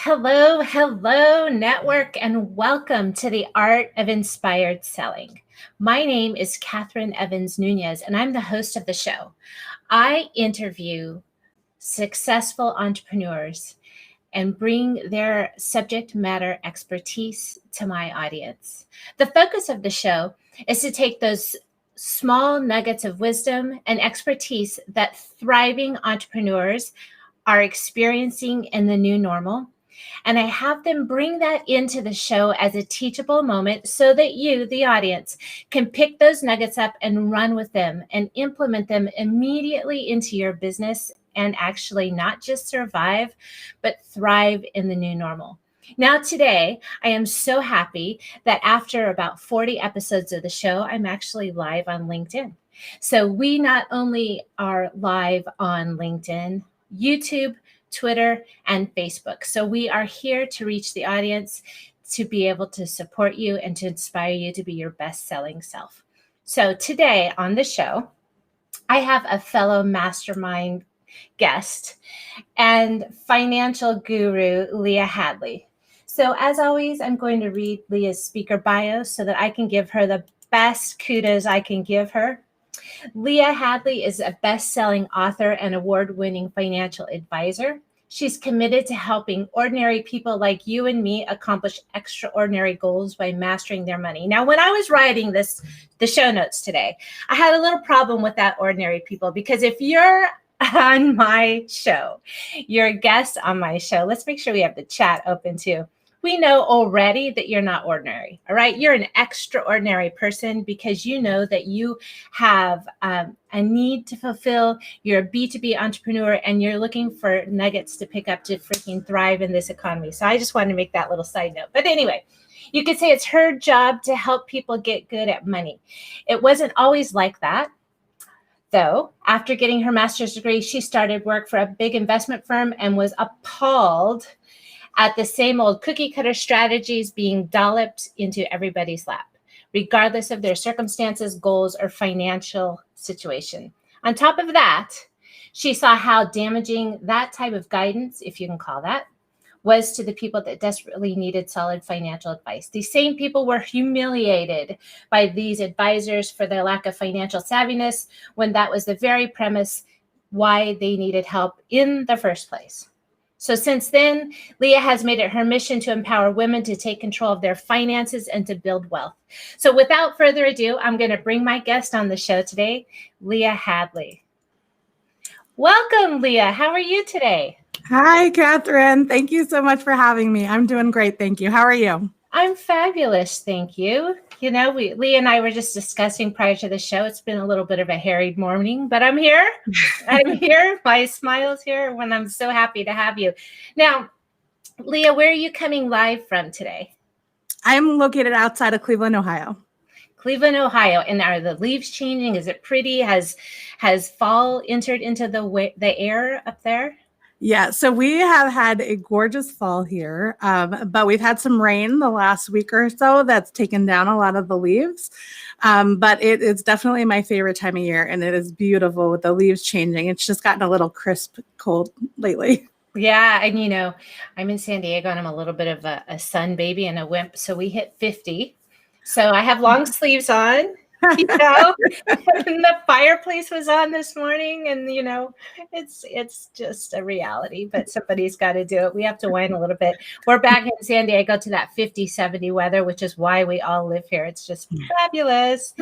Hello, hello, network, and welcome to the Art of Inspired Selling. My name is Catherine Evans Nunez, and I'm the host of the show. I interview successful entrepreneurs and bring their subject matter expertise to my audience. The focus of the show is to take those small nuggets of wisdom and expertise that thriving entrepreneurs are experiencing in the new normal, and I have them bring that into the show as a teachable moment so that you, the audience, can pick those nuggets up and run with them and implement them immediately into your business and actually not just survive, but thrive in the new normal. Now, today, I am so happy that after about 40 episodes of the show, I'm actually live on LinkedIn. So we not only are live on LinkedIn, YouTube, Twitter, and Facebook. So we are here to reach the audience, to be able to support you and to inspire you to be your best-selling self. So today on the show, I have a fellow mastermind guest and financial guru, Leah Hadley. So as always, I'm going to read Leah's speaker bio so that I can give her the best kudos I can give her. Leah Hadley is a best-selling author and award-winning financial advisor. She's committed to helping ordinary people like you and me accomplish extraordinary goals by mastering their money. Now, when I was writing the show notes today, I had a little problem with that ordinary people, because if you're on my show, you're a guest on my show, let's make sure we have the chat open too. We know already that you're not ordinary, all right? You're an extraordinary person because you know that you have a need to fulfill. You're a B2B entrepreneur and you're looking for nuggets to pick up to freaking thrive in this economy. So I just wanted to make that little side note. But anyway, you could say it's her job to help people get good at money. It wasn't always like that. Though, after getting her master's degree, she started work for a big investment firm and was appalled at the same old cookie cutter strategies being dolloped into everybody's lap, regardless of their circumstances, goals, or financial situation. On top of that, she saw how damaging that type of guidance, if you can call that, was to the people that desperately needed solid financial advice. These same people were humiliated by these advisors for their lack of financial savviness, when that was the very premise why they needed help in the first place. So since then, Leah has made it her mission to empower women to take control of their finances and to build wealth. So without further ado, I'm going to bring my guest on the show today, Leah Hadley. Welcome, Leah. How are you today? Hi, Catherine. Thank you so much for having me. I'm doing great. Thank you. How are you? I'm fabulous. Thank you. You know, Leah and I were just discussing prior to the show. It's been a little bit of a harried morning, but I'm here. I'm here. My smile's here when I'm so happy to have you. Now, Leah, where are you coming live from today? I'm located outside of Cleveland, Ohio. Cleveland, Ohio. And are the leaves changing? Is it pretty? Has fall entered into the air up there? Yeah, so we have had a gorgeous fall here, but we've had some rain the last week or so that's taken down a lot of the leaves. But it's definitely my favorite time of year, and it is beautiful with the leaves changing. It's just gotten a little crisp cold lately. Yeah, and you know, I'm in San Diego and I'm a little bit of a sun baby and a wimp, so we hit 50. So I have long sleeves on. You know, and the fireplace was on this morning, and you know, it's just a reality, but somebody's got to do it. We have to whine a little bit. We're back in San Diego to that 50, 70 weather, which is why we all live here. It's just fabulous.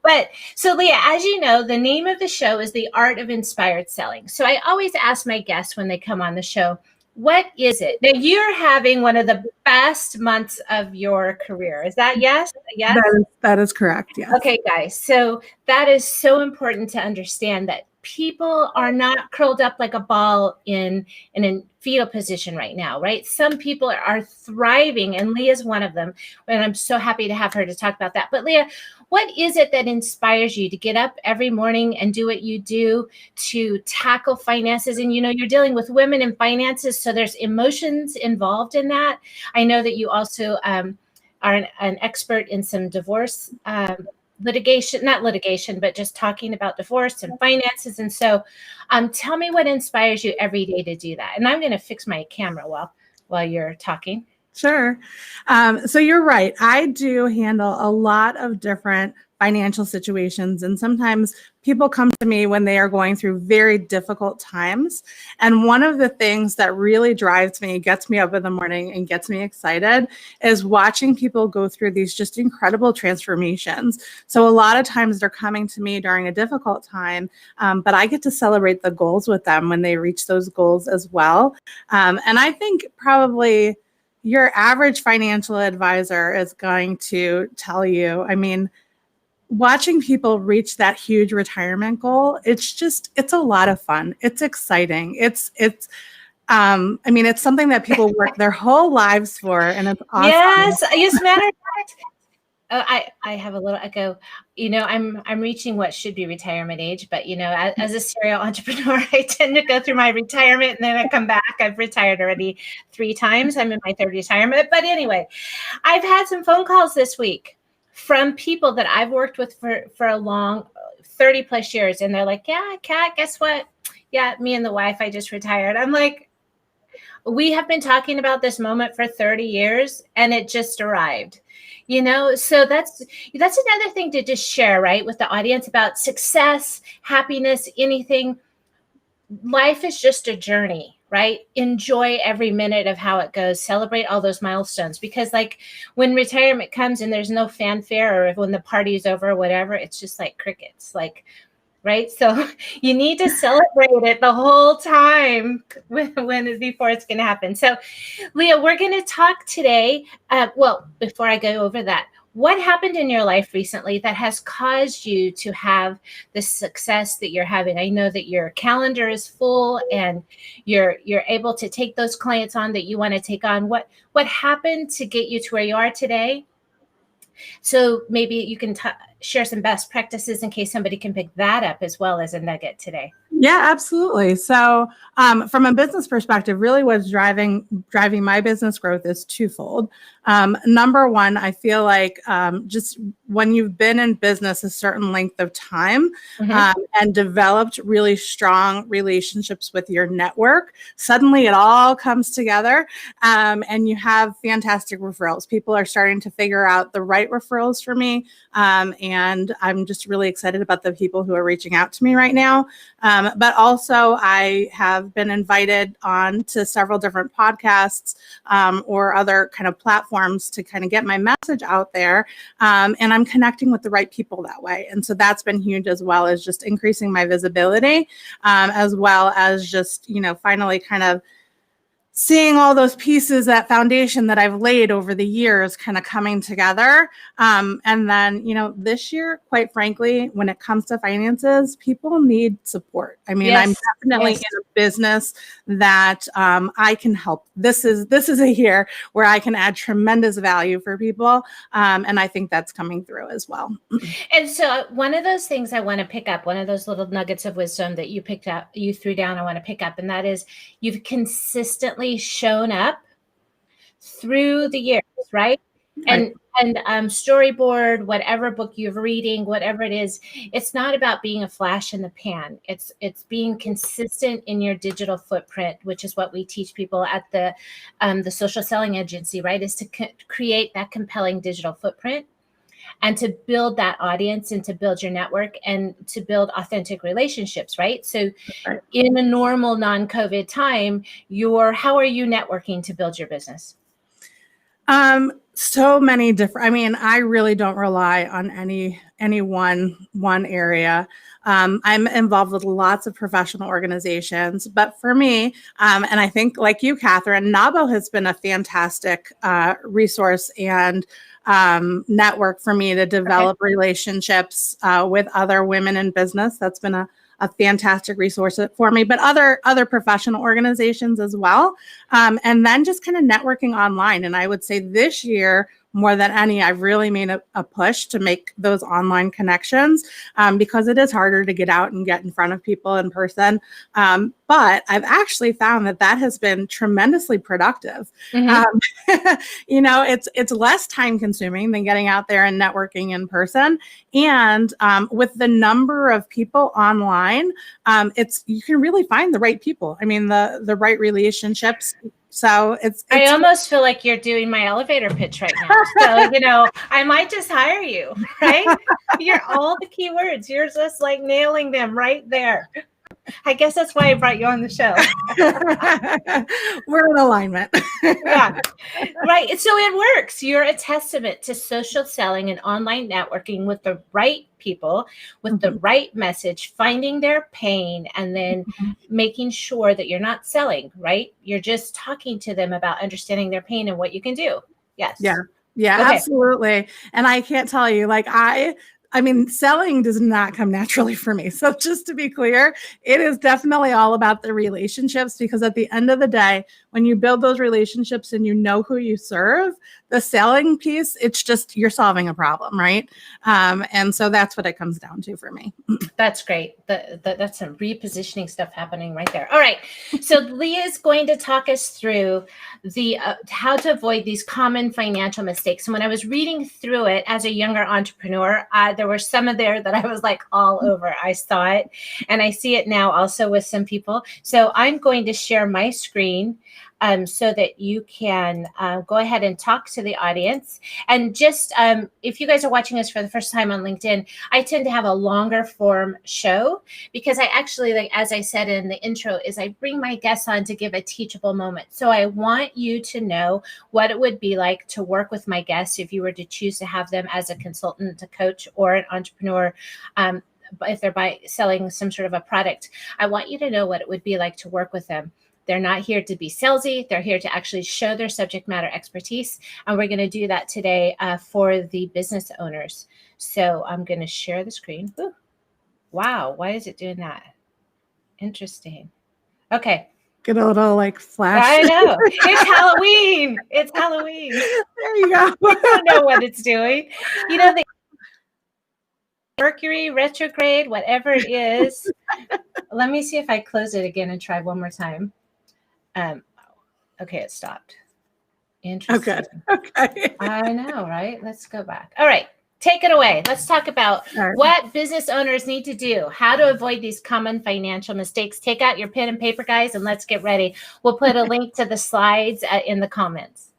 But so Leah, as you know, the name of the show is The Art of Inspired Selling. So I always ask my guests when they come on the show, what is it? Now, you're having one of the best months of your career. Is that yes? Yes. That is correct. Yes. Okay, guys. So that is so important to understand, that people are not curled up like a ball in a fetal position right now, right? Some people are thriving, and Leah's one of them. And I'm so happy to have her to talk about that. But Leah, what is it that inspires you to get up every morning and do what you do to tackle finances? And, you know, you're dealing with women in finances, so there's emotions involved in that. I know that you also are an expert in some divorce litigation, not litigation, but just talking about divorce and finances. And so tell me what inspires you every day to do that. And I'm going to fix my camera while while you're talking. Sure. So you're right. I do handle a lot of different financial situations. And sometimes people come to me when they are going through very difficult times. And one of the things that really drives me, gets me up in the morning and gets me excited is watching people go through these just incredible transformations. So a lot of times they're coming to me during a difficult time, but I get to celebrate the goals with them when they reach those goals as well. And I think probably your average financial advisor is going to tell you, I mean, watching people reach that huge retirement goal, it's a lot of fun. It's exciting. It's something that people work their whole lives for, and it's awesome. Yes, as a matter of fact, I have a little echo. I'm reaching what should be retirement age, but as a serial entrepreneur, I tend to go through my retirement and then I come back. I've retired already 3 times. I'm in my third retirement. But anyway, I've had some phone calls this week from people that I've worked with for a long 30 plus years. And they're like, yeah, Kat, guess what? Yeah, me and the wife, I just retired. I'm like, we have been talking about this moment for 30 years and it just arrived. So that's another thing to just share, right, with the audience about success, happiness, anything. Life is just a journey, right? Enjoy every minute of how it goes. Celebrate all those milestones, because like when retirement comes and there's no fanfare, or when the party's over or whatever, it's just like crickets, like, right? So you need to celebrate it the whole time before it's going to happen. So Leah, we're going to talk today. Before I go over that, what happened in your life recently that has caused you to have the success that you're having? I know that your calendar is full and you're able to take those clients on that you want to take on. What happened to get you to where you are today? So maybe you can share some best practices in case somebody can pick that up as well as a nugget today. Yeah, absolutely. So from a business perspective, really what's driving my business growth is twofold. Number one, I feel like just when you've been in business a certain length of time and developed really strong relationships with your network, suddenly it all comes together and you have fantastic referrals. People are starting to figure out the right referrals for me. And I'm just really excited about the people who are reaching out to me right now. But also I have been invited on to several different podcasts or other kind of platforms to kind of get my message out there. And I'm connecting with the right people that way. And so that's been huge, as well as just increasing my visibility, as well as just, finally kind of seeing all those pieces, that foundation that I've laid over the years kind of coming together. And then, this year, quite frankly, when it comes to finances, people need support. I mean, yes. I'm definitely in a business that I can help. This is a year where I can add tremendous value for people. And I think that's coming through as well. And so one of those things I want to pick up, one of those little nuggets of wisdom that you picked up, you threw down, I want to pick up, and that is you've consistently shown up through the years, right? And storyboard, whatever book you're reading, whatever it is, it's not about being a flash in the pan. It's being consistent in your digital footprint, which is what we teach people at the social selling agency, right? Is to create that compelling digital footprint and to build that audience and to build your network and to build authentic relationships, right? So in a normal non-COVID time, how are you networking to build your business? So many different, I really don't rely on any one area. I'm involved with lots of professional organizations, but for me, and I think like you, Catherine, NABO has been a fantastic resource and network for me to develop relationships with other women in business. That's been a fantastic resource for me, but other professional organizations as well. And then just kind of networking online. And I would say this year, more than any, I've really made a push to make those online connections because it is harder to get out and get in front of people in person. But I've actually found that has been tremendously productive. It's less time consuming than getting out there and networking in person. And with the number of people online, you can really find the right people. The right relationships. So I almost feel like you're doing my elevator pitch right now. So, I might just hire you, right? You're all the key words. You're just like nailing them right there. I guess that's why I brought you on the show. We're in alignment. Yeah, right. So it works. You're a testament to social selling and online networking with the right people, with the right message, finding their pain, and then making sure that you're not selling, right? You're just talking to them about understanding their pain and what you can do. Yes. Yeah. Yeah, okay. Absolutely. And I can't tell you, like, I mean, selling does not come naturally for me. So just to be clear, it is definitely all about the relationships, because at the end of the day, when you build those relationships and you know who you serve, the selling piece, it's just you're solving a problem, right? And so that's what it comes down to for me. That's great. That's some repositioning stuff happening right there. All right. So Leah is going to talk us through the how to avoid these common financial mistakes. And when I was reading through it as a younger entrepreneur, there were some of there that I was like all over. I saw it, and I see it now also with some people. So I'm going to share my screen so that you can go ahead and talk to the audience. And just if you guys are watching us for the first time on LinkedIn, I tend to have a longer form show because I actually, like as I said in the intro, is I bring my guests on to give a teachable moment. So I want you to know what it would be like to work with my guests if you were to choose to have them as a consultant, a coach, or an entrepreneur. If they're selling some sort of a product, I want you to know what it would be like to work with them. They're not here to be salesy. They're here to actually show their subject matter expertise. And we're going to do that today for the business owners. So I'm going to share the screen. Ooh. Wow. Why is it doing that? Interesting. Okay. Get a little like flash. I know. It's Halloween. It's Halloween. There you go. I don't know what it's doing. The Mercury retrograde, whatever it is. Let me see if I close it again and try one more time. Okay, it stopped. Interesting. Okay. I know, right? Let's go back. All right, take it away. Let's talk about what business owners need to do, how to avoid these common financial mistakes. Take out your pen and paper, guys, and let's get ready. We'll put a link to the slides in the comments.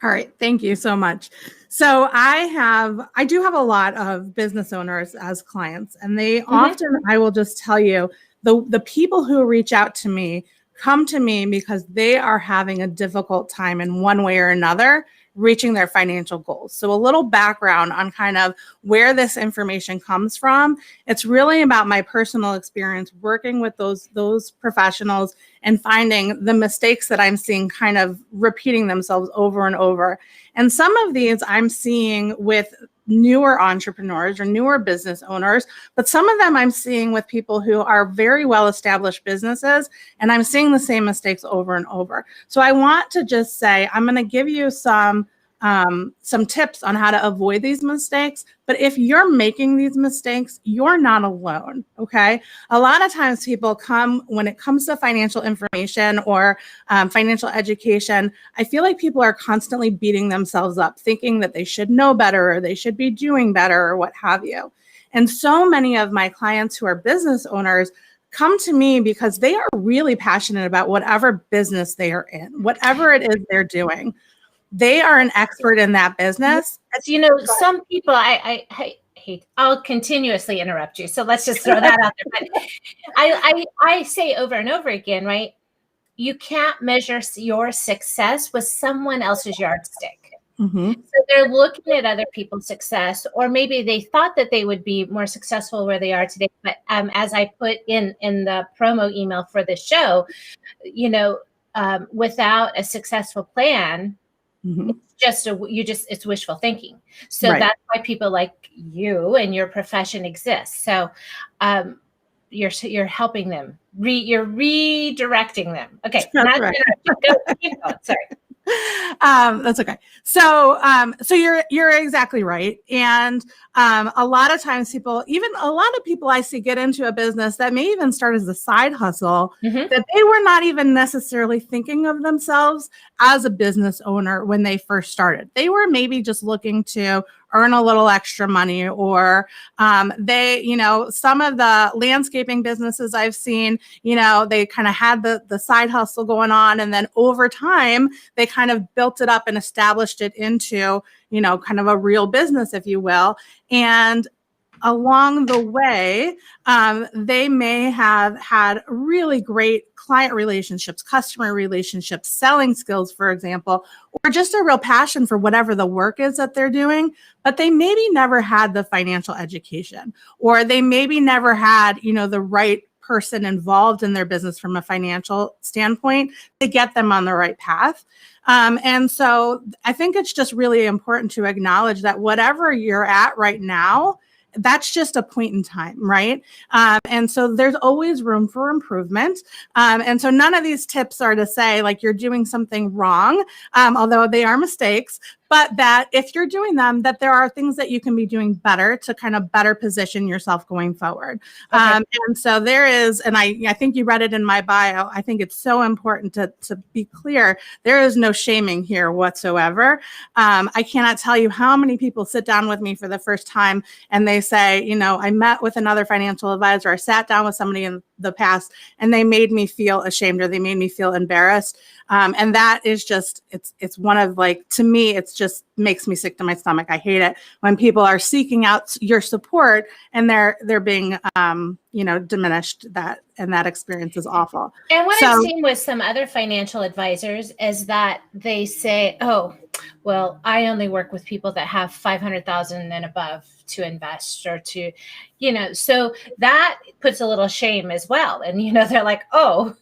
All right. Thank you so much. So I do have a lot of business owners as clients, and they often, I will just tell you, the people who reach out to me come to me because they are having a difficult time in one way or another reaching their financial goals. So a little background on kind of where this information comes from. It's really about my personal experience working with those professionals and finding the mistakes that I'm seeing kind of repeating themselves over and over. And some of these I'm seeing with newer entrepreneurs or newer business owners, but some of them I'm seeing with people who are very well-established businesses, and I'm seeing the same mistakes over and over. So I want to just say, I'm going to give you some tips on how to avoid these mistakes. But if you're making these mistakes, you're not alone. Okay. A lot of times people when it comes to financial information or financial education, I feel like people are constantly beating themselves up, thinking that they should know better or they should be doing better or what have you. And so many of my clients who are business owners come to me because they are really passionate about whatever business they are in, whatever it is they're doing. They are an expert in that business. Some people, I hate, I'll continuously interrupt you. So let's just throw that out there. But I say over and over again, right? You can't measure your success with someone else's yardstick. So they're looking at other people's success, or maybe they thought that they would be more successful where they are today. But as I put in the promo email for the show, without a successful plan, it's wishful thinking. So that's why people like you and your profession exists. So you're helping them. You're redirecting them. Okay. That's right. Keep going. Sorry. That's okay. So you're exactly right. And a lot of times a lot of people I see get into a business that may even start as a side hustle, that they were not even necessarily thinking of themselves as a business owner when they first started. They were maybe just looking to earn a little extra money, or they, some of the landscaping businesses I've seen, they kind of had the side hustle going on, and then over time they kind of built it up and established it into, kind of a real business, if you will. And along the way, they may have had really great client relationships, customer relationships, selling skills, for example, or just a real passion for whatever the work is that they're doing, but they maybe never had the financial education, or they maybe never had, the right person involved in their business from a financial standpoint to get them on the right path. And so I think it's just really important to acknowledge that whatever you're at right now, that's just a point in time, right? And so there's always room for improvement. And so none of these tips are to say like you're doing something wrong, although they are mistakes, but that if you're doing them, that there are things that you can be doing better to kind of better position yourself going forward. Okay. And so there is, and I think you read it in my bio, I think it's so important to be clear, there is no shaming here whatsoever. I cannot tell you how many people sit down with me for the first time and they say, I met with another financial advisor, I sat down with somebody in the past and they made me feel ashamed, or they made me feel embarrassed. And that is just, it's one of like, to me, it's just makes me sick to my stomach. I hate it when people are seeking out your support and they're being, diminished, and that experience is awful. And what I've seen with some other financial advisors is that they say, oh, well, I only work with people that have 500,000 and above to invest, or to, so that puts a little shame as well. And, they're like, oh,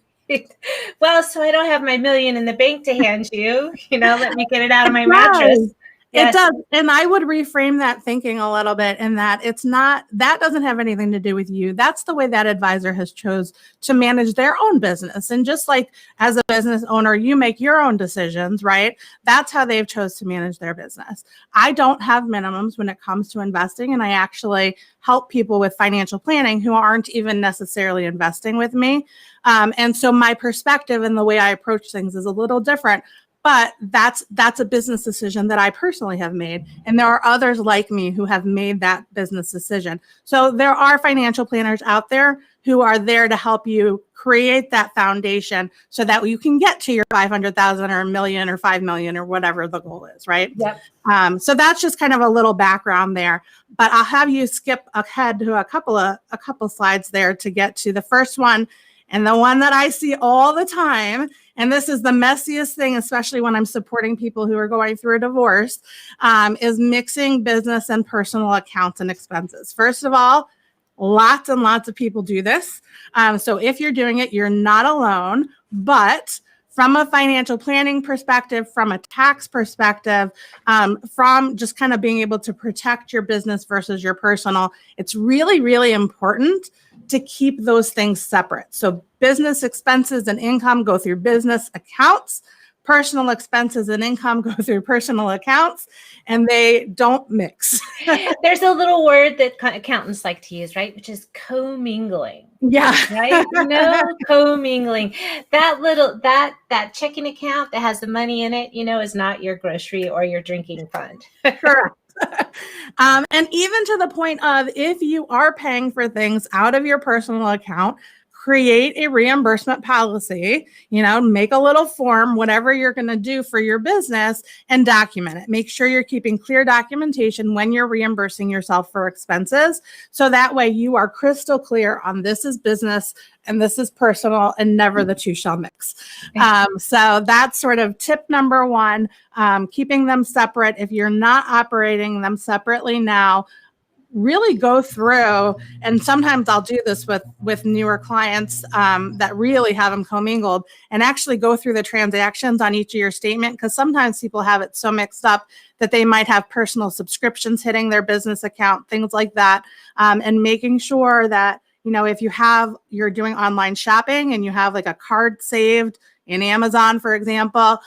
well, so I don't have my $1 million in the bank to hand you, let me get it out of my mattress. Yes. It does. And I would reframe that thinking a little bit in that it's not, that doesn't have anything to do with you. That's the way that advisor has chose to manage their own business. And just like as a business owner, you make your own decisions, right? That's how they've chose to manage their business. I don't have minimums when it comes to investing. And I actually help people with financial planning who aren't even necessarily investing with me. And so my perspective and the way I approach things is a little different. But that's a business decision that I personally have made. And there are others like me who have made that business decision. So there are financial planners out there who are there to help you create that foundation so that you can get to your 500,000 or $1 million or 5 million or whatever the goal is, right? Yep. So that's just kind of a little background there. But I'll have you skip ahead to a couple slides there to get to the first one. And the one that I see all the time, and this is the messiest thing, especially when I'm supporting people who are going through a divorce, is mixing business and personal accounts and expenses. First of all, lots and lots of people do this. So if you're doing it, you're not alone. But from a financial planning perspective, from a tax perspective, from just kind of being able to protect your business versus your personal, it's really, really important to keep those things separate. So business expenses and income go through business accounts. Personal expenses and income go through personal accounts, and they don't mix. There's a little word that accountants like to use, right? Which is commingling. Yeah. Right? No commingling. That checking account that has the money in it, is not your grocery or your drinking fund. Correct. And even to the point of if you are paying for things out of your personal account, create a reimbursement policy, make a little form, whatever you're going to do for your business, and document it. Make sure you're keeping clear documentation when you're reimbursing yourself for expenses. So that way you are crystal clear on this is business and this is personal, and never the two shall mix. So that's sort of tip number one, keeping them separate. If you're not operating them separately now, really go through, and sometimes I'll do this with newer clients that really have them commingled, and actually go through the transactions on each of your statement, because sometimes people have it so mixed up that they might have personal subscriptions hitting their business account, things like that, and making sure that, if you're doing online shopping and you have like a card saved in Amazon, for example,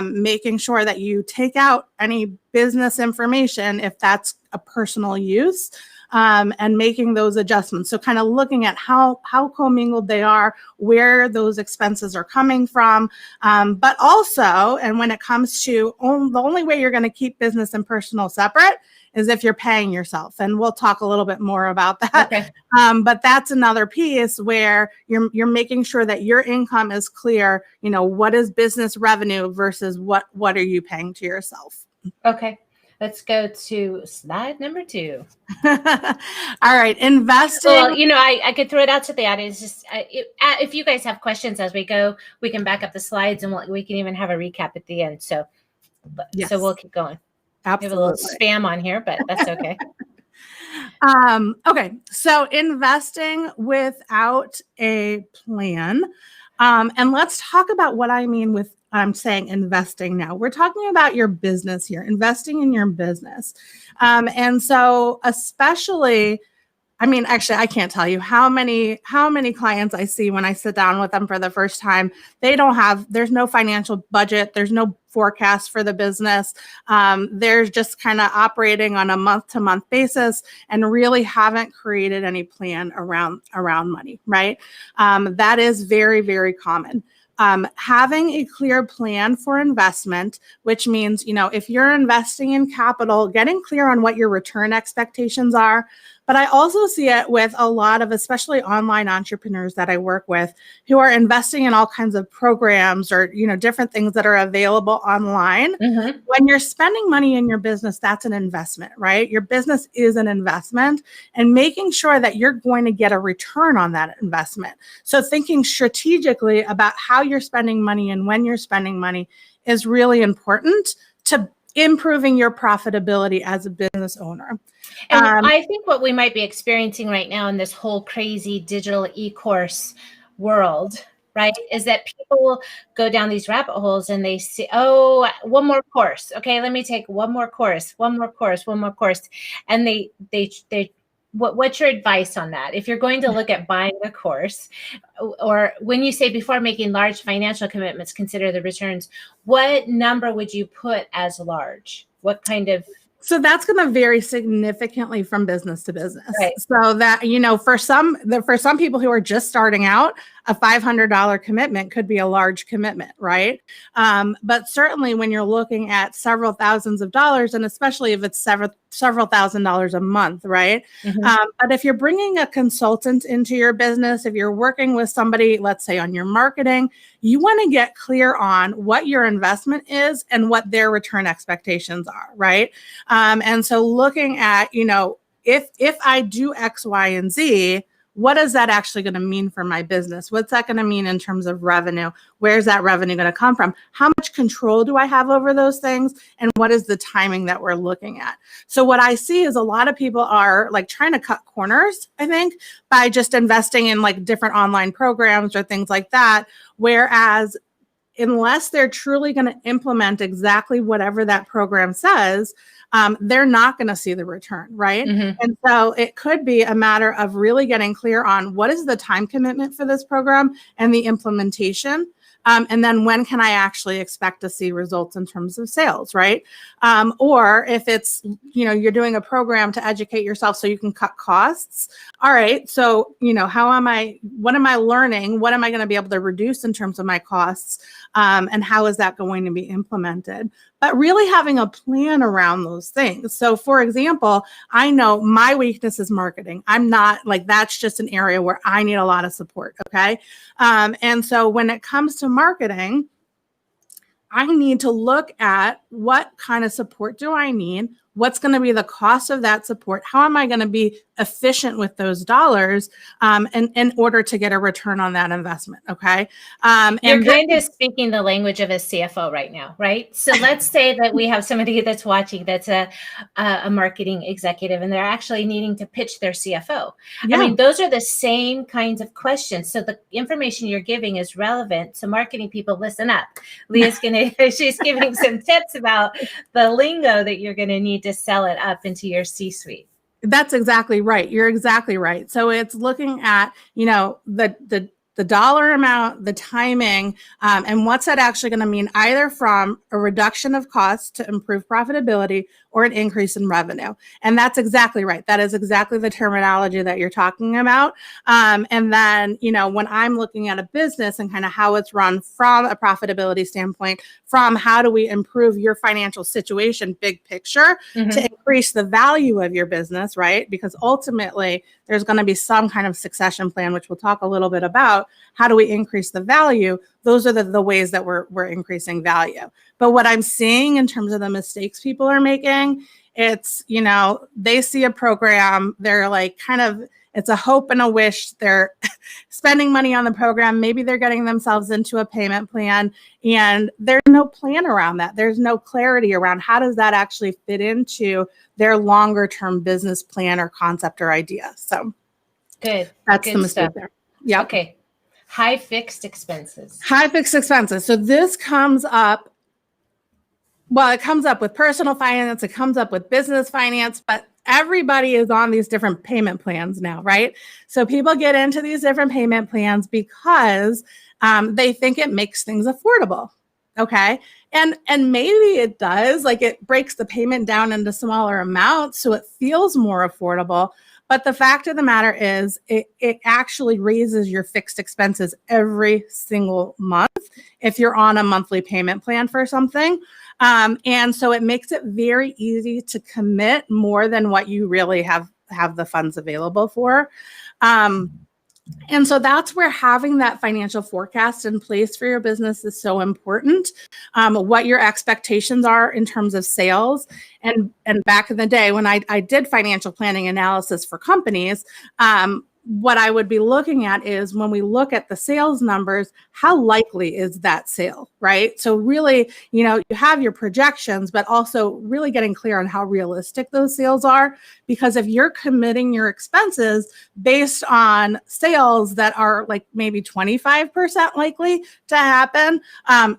making sure that you take out any business information if that's a personal use, and making those adjustments. So kind of looking at how commingled they are, where those expenses are coming from, but also, and when it comes to the only way you're going to keep business and personal separate is if you're paying yourself. And we'll talk a little bit more about that. Okay. But that's another piece where you're making sure that your income is clear. What is business revenue versus what are you paying to yourself? Okay. Let's go to slide number 2. All right. Investing. Well, I could throw it out to the audience. Just if you guys have questions as we go, we can back up the slides and we can even have a recap at the end. So we'll keep going. Absolutely. We have a little spam on here, but that's okay. Okay. So investing without a plan. And let's talk about what I mean with I'm saying investing now. We're talking about your business here, investing in your business. And so especially, actually, I can't tell you how many clients I see when I sit down with them for the first time. There's no financial budget. There's no forecast for the business. They're just kind of operating on a month-to-month basis and really haven't created any plan around money, right? That is very, very common. Having a clear plan for investment, which means, if you're investing in capital, getting clear on what your return expectations are. But I also see it with a lot of, especially online entrepreneurs that I work with, who are investing in all kinds of programs or, different things that are available online. Mm-hmm. When you're spending money in your business, that's an investment, right? Your business is an investment, and making sure that you're going to get a return on that investment. So thinking strategically about how you're spending money and when you're spending money is really important to improving your profitability as a business owner. And I think what we might be experiencing right now in this whole crazy digital e-course world, right, is that people go down these rabbit holes and they see, oh, one more course. Okay, let me take one more course. And what's your advice on that? If you're going to look at buying a course, or when you say before making large financial commitments, consider the returns, what number would you put as large? What kind of? So that's going to vary significantly from business to business. Right. So that, for some people who are just starting out, a $500 commitment could be a large commitment, right? But certainly when you're looking at several thousands of dollars, and especially if it's several $1,000 a month, right? Mm-hmm. But if you're bringing a consultant into your business, if you're working with somebody, let's say on your marketing, you want to get clear on what your investment is and what their return expectations are, right? And so looking at, if I do X, Y, and Z, what is that actually going to mean for my business? What's that going to mean in terms of revenue? Where's that revenue going to come from? How much control do I have over those things? And what is the timing that we're looking at? So what I see is a lot of people are like trying to cut corners, I think, by just investing in like different online programs or things like that. Whereas unless they're truly going to implement exactly whatever that program says, they're not going to see the return, right? Mm-hmm. And so it could be a matter of really getting clear on what is the time commitment for this program and the implementation. And then when can I actually expect to see results in terms of sales, right? Or if it's, you're doing a program to educate yourself so you can cut costs. All right, so, what am I learning? What am I going to be able to reduce in terms of my costs? And how is that going to be implemented? But really having a plan around those things. So for example, I know my weakness is marketing. I'm not that's just an area where I need a lot of support. Okay. And so when it comes to marketing, I need to look at what kind of support do I need? What's going to be the cost of that support? How am I going to be efficient with those dollars in order to get a return on that investment? Okay. You're kind of speaking the language of a CFO right now, right? So let's say that we have somebody that's watching that's a marketing executive and they're actually needing to pitch their CFO. Yeah. I mean, those are the same kinds of questions. So the information you're giving is relevant. So marketing people, listen up. Leah's she's giving some tips about the lingo that you're going to need to sell it up into your C-suite. That's exactly right. You're exactly right. So it's looking at, the the dollar amount, the timing, and what's that actually going to mean either from a reduction of costs to improve profitability or an increase in revenue. And that's exactly right. That is exactly the terminology that you're talking about. And then, when I'm looking at a business and kind of how it's run from a profitability standpoint, from how do we improve your financial situation, big picture, to increase the value of your business, right? Because ultimately, there's going to be some kind of succession plan, which we'll talk a little bit about. How do we increase the value? Those are the ways that we're increasing value. But what I'm seeing in terms of the mistakes people are making, it's, they see a program, they're like it's a hope and a wish. They're spending money on the program. Maybe they're getting themselves into a payment plan, and there's no plan around that. There's no clarity around how does that actually fit into their longer term business plan or concept or idea. So good. That's good the mistake stuff there. Yeah. Okay. High fixed expenses. High fixed expenses. So this comes up. Well, it comes up with personal finance. It comes up with business finance, but everybody is on these different payment plans now, right? So people get into these different payment plans because they think it makes things affordable. Okay. And maybe it does, like it breaks the payment down into smaller amounts, so it feels more affordable. But the fact of the matter is it actually raises your fixed expenses every single month if you're on a monthly payment plan for something. And so it makes it very easy to commit more than what you really have the funds available for. And so that's where having that financial forecast in place for your business is so important. What your expectations are in terms of sales. And back in the day when I did financial planning analysis for companies, what I would be looking at is when we look at the sales numbers, how likely is that sale, right? So really, you have your projections, but also really getting clear on how realistic those sales are. Because if you're committing your expenses based on sales that are like maybe 25% likely to happen,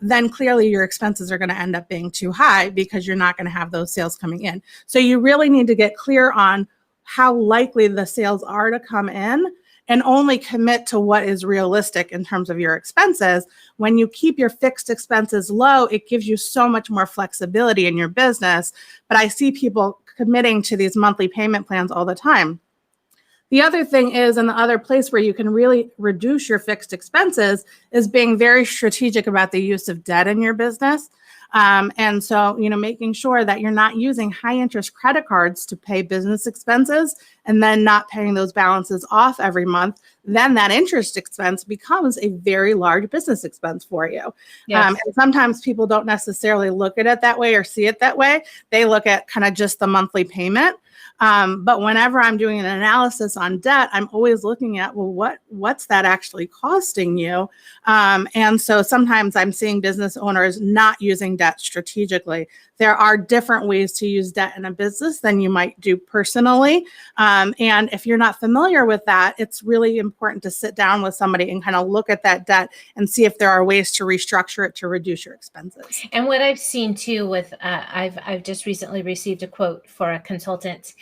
then clearly your expenses are going to end up being too high because you're not going to have those sales coming in. So you really need to get clear on how likely the sales are to come in and only commit to what is realistic in terms of your expenses. When you keep your fixed expenses low, it gives you so much more flexibility in your business. But I see people committing to these monthly payment plans all the time. The other thing is, and the other place where you can really reduce your fixed expenses is being very strategic about the use of debt in your business. And so, making sure that you're not using high interest credit cards to pay business expenses and then not paying those balances off every month, then that interest expense becomes a very large business expense for you. Yes. And sometimes people don't necessarily look at it that way or see it that way. They look at kind of just the monthly payment. But whenever I'm doing an analysis on debt, I'm always looking at, well, what's that actually costing you? And so sometimes I'm seeing business owners not using debt strategically. There are different ways to use debt in a business than you might do personally. And if you're not familiar with that, it's really important to sit down with somebody and kind of look at that debt and see if there are ways to restructure it to reduce your expenses. And what I've seen too with, I've just recently received a quote for a consultant,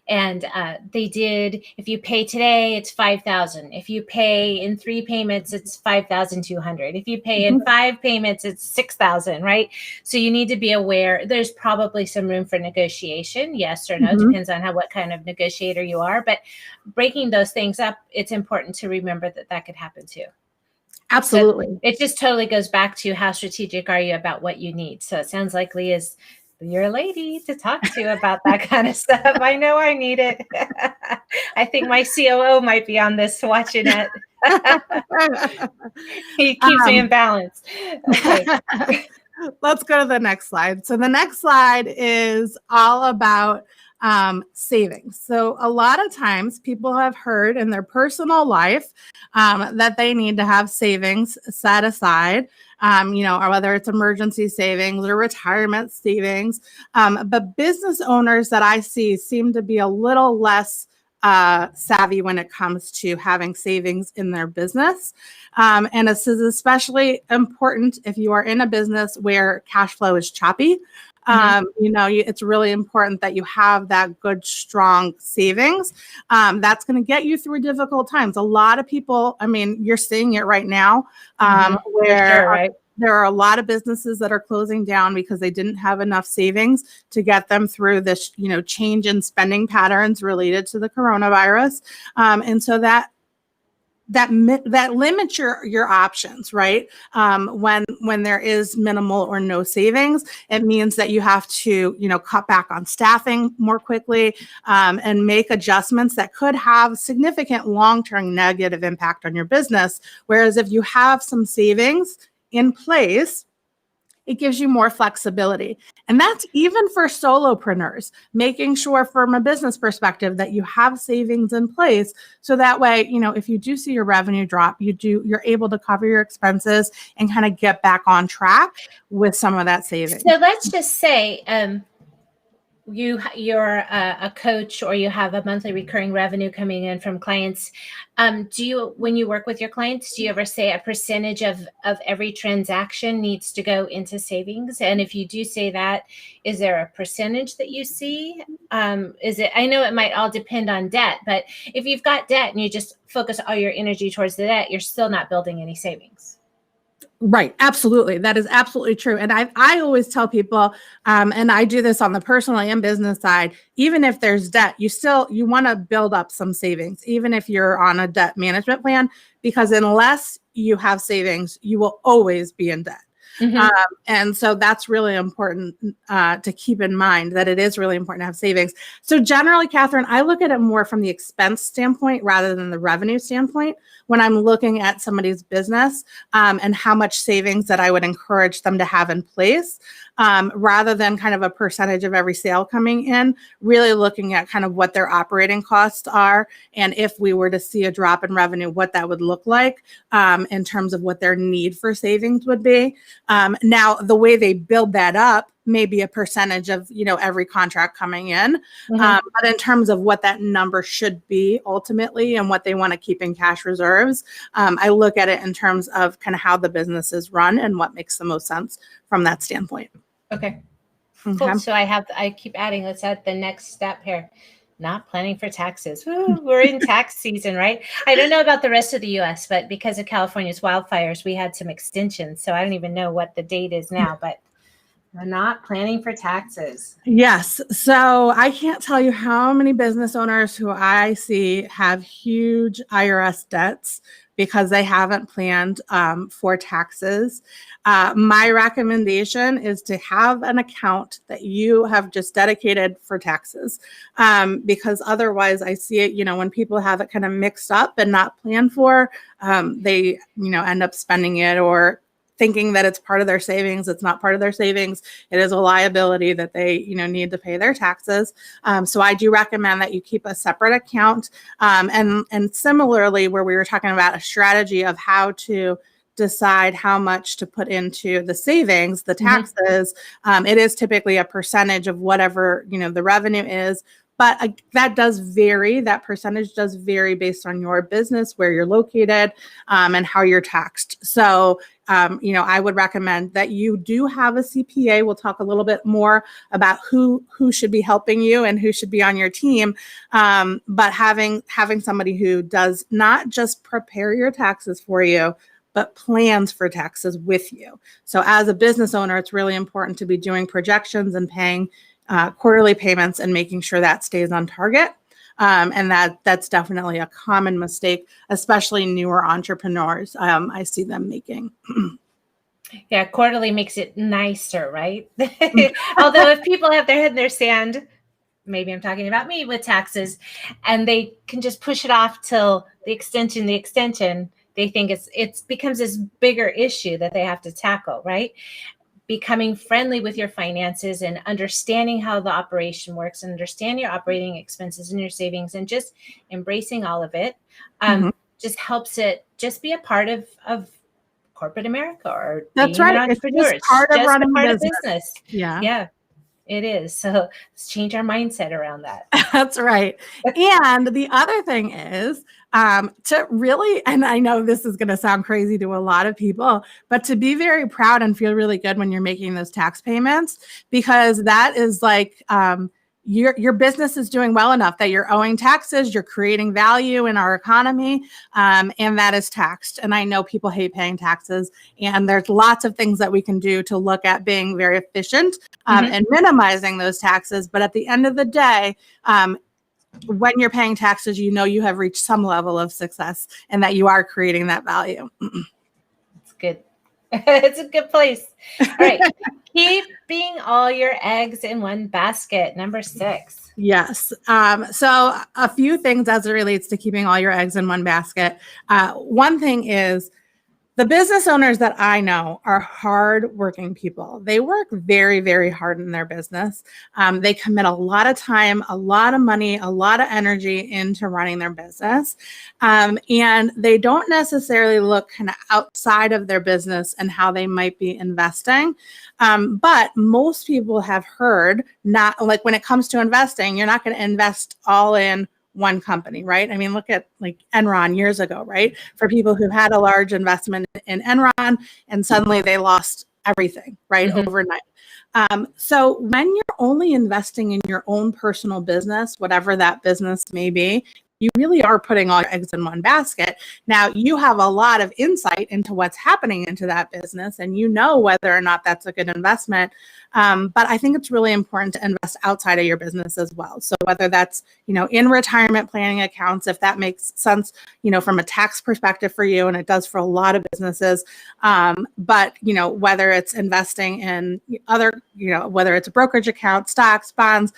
and they did, if you pay today, it's $5,000. If you pay in 3 payments, it's $5,200. If you pay in 5 payments, it's $6,000, right? So you need to be aware. There's probably some room for negotiation, yes or no, depends on what kind of negotiator you are. But breaking those things up, it's important to remember that could happen too. Absolutely. So it just totally goes back to how strategic are you about what you need. So it sounds like Leah's your lady to talk to about that kind of stuff. I know I need it. I think my COO might be on this watching it. He keeps me in balance. Okay. Let's go to the next slide. So the next slide is all about savings. So a lot of times people have heard in their personal life that they need to have savings set aside, or whether it's emergency savings or retirement savings. But business owners that I see seem to be a little less savvy when it comes to having savings in their business. And this is especially important if you are in a business where cash flow is choppy. It's really important that you have that good, strong savings. That's going to get you through difficult times. A lot of people, I mean, you're seeing it right now, where sure, right? there are a lot of businesses that are closing down because they didn't have enough savings to get them through this, change in spending patterns related to the coronavirus. And so that limits your options, right? When there is minimal or no savings, it means that you have to, cut back on staffing more quickly, and make adjustments that could have significant long-term negative impact on your business. Whereas if you have some savings in place, it gives you more flexibility. And that's even for solopreneurs, making sure from a business perspective that you have savings in place. So that way, if you do see your revenue drop, you're able to cover your expenses and kind of get back on track with some of that savings. So let's just say, you're a coach, or you have a monthly recurring revenue coming in from clients. When you work with your clients, do you ever say a percentage of every transaction needs to go into savings? And if you do say that, is there a percentage that you see? I know it might all depend on debt, but if you've got debt and you just focus all your energy towards the debt, you're still not building any savings. Right. Absolutely. That is absolutely true. And I always tell people, and I do this on the personal and business side, even if there's debt, you want to build up some savings, even if you're on a debt management plan, because unless you have savings, you will always be in debt. And so that's really important to keep in mind, that it is really important to have savings. So generally, Catherine, I look at it more from the expense standpoint rather than the revenue standpoint when I'm looking at somebody's business, and how much savings that I would encourage them to have in place, rather than kind of a percentage of every sale coming in, really looking at kind of what their operating costs are. And if we were to see a drop in revenue, what that would look like, in terms of what their need for savings would be. Now, the way they build that up may be a percentage of, every contract coming in. But in terms of what that number should be ultimately and what they want to keep in cash reserves, I look at it in terms of kind of how the business is run and what makes the most sense from that standpoint. Okay. Cool. So I keep adding, let's add the next step here. Not planning for taxes. Ooh, we're in tax season, right? I don't know about the rest of the U.S., but because of California's wildfires, we had some extensions. So I don't even know what the date is now, but we're not planning for taxes. Yes. So I can't tell you how many business owners who I see have huge IRS debts because they haven't planned for taxes. My recommendation is to have an account that you have just dedicated for taxes, because otherwise I see it, when people have it kind of mixed up and not planned for, they, end up spending it or thinking that it's part of their savings. It's not part of their savings. It is a liability that they, need to pay their taxes. So I do recommend that you keep a separate account. And similarly, where we were talking about a strategy of how to decide how much to put into the savings, the taxes, it is typically a percentage of whatever, the revenue is. But that does vary. That percentage does vary based on your business, where you're located, and how you're taxed. So, I would recommend that you do have a CPA. We'll talk a little bit more about who should be helping you and who should be on your team. But having somebody who does not just prepare your taxes for you, but plans for taxes with you. So as a business owner, it's really important to be doing projections and paying quarterly payments and making sure that stays on target. And that's definitely a common mistake, especially newer entrepreneurs. I see them making. Yeah, quarterly makes it nicer, right? Although if people have their head in their sand, maybe I'm talking about me with taxes, and they can just push it off till the extension, they think it becomes this bigger issue that they have to tackle, right? Becoming friendly with your finances and understanding how the operation works, and understand your operating expenses and your savings, and just embracing all of it, just helps it just be a part of corporate America, or that's being right. an entrepreneur. It's just part of running a part business. of business. Yeah. Yeah. It is. So let's change our mindset around that. That's right. And the other thing is to really, and I know this is going to sound crazy to a lot of people, but to be very proud and feel really good when you're making those tax payments, because that is like, your business is doing well enough that you're owing taxes, you're creating value in our economy, and that is taxed. And I know people hate paying taxes, and there's lots of things that we can do to look at being very efficient and minimizing those taxes. But at the end of the day, when you're paying taxes, you know you have reached some level of success and that you are creating that value. It's good. It's a good place. All right. Keeping all your eggs in one basket. Number 6. Yes. So a few things as it relates to keeping all your eggs in one basket. One thing is, the business owners that I know are hardworking people. They work very, very hard in their business. They commit a lot of time, a lot of money, a lot of energy into running their business. And they don't necessarily look kind of outside of their business and how they might be investing. But most people have heard, not like when it comes to investing, you're not going to invest all in one company, right? I mean, look at like Enron years ago, right? For people who had a large investment in Enron and suddenly they lost everything, right? Overnight. So when you're only investing in your own personal business, whatever that business may be, you really are putting all your eggs in one basket. Now, you have a lot of insight into what's happening into that business, and you know whether or not that's a good investment. But I think it's really important to invest outside of your business as well. So whether that's, in retirement planning accounts, if that makes sense, from a tax perspective for you, and it does for a lot of businesses. But, whether it's investing in other, whether it's a brokerage account, stocks, bonds,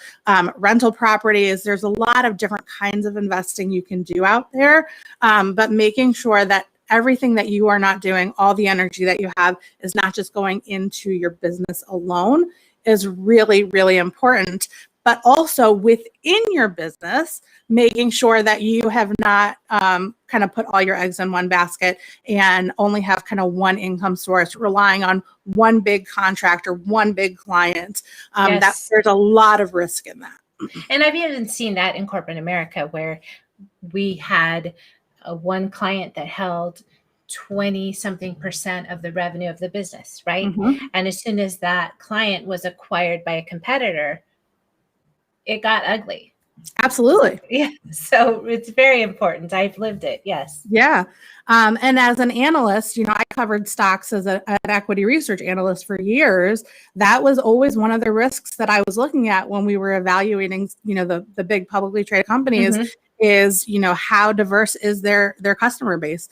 rental properties, there's a lot of different kinds of investing you can do out there, but making sure that everything that you are not doing, all the energy that you have is not just going into your business alone is really, really important. But also within your business, making sure that you have not kind of put all your eggs in one basket and only have kind of one income source, relying on one big contractor, one big client. That there's a lot of risk in that. And I've even seen that in corporate America, where we had one client that held 20-something% of the revenue of the business, right? And as soon as that client was acquired by a competitor, it got ugly. Absolutely. Yeah. So it's very important. I've lived it. Yes. Yeah. And as an analyst, I covered stocks as an equity research analyst for years. That was always one of the risks that I was looking at when we were evaluating, the big publicly traded companies is, how diverse is their customer base?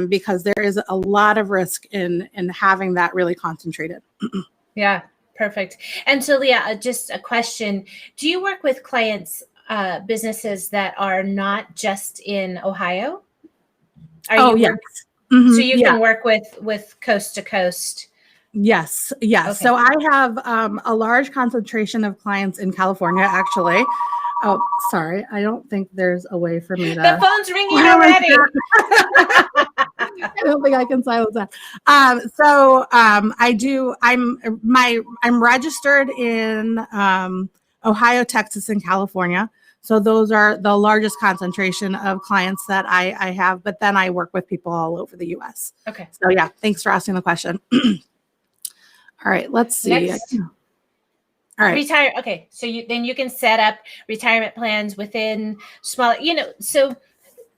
Because there is a lot of risk in having that really concentrated. Yeah. Perfect. And so, Leah, just a question. Do you work with clients, businesses that are not just in Ohio? Yes. So you can work with coast to coast? Yes. Yes. Okay. So I have a large concentration of clients in California, actually. Oh, sorry. I don't think there's a way for me to. The phone's ringing already. I don't think I can silence that. I do. I'm registered in Ohio, Texas, and California. So those are the largest concentration of clients that I have. But then I work with people all over the U.S. Okay. So yeah, thanks for asking the question. All right, let's see. Next. All right. Retire. Okay. So you can set up retirement plans within small, so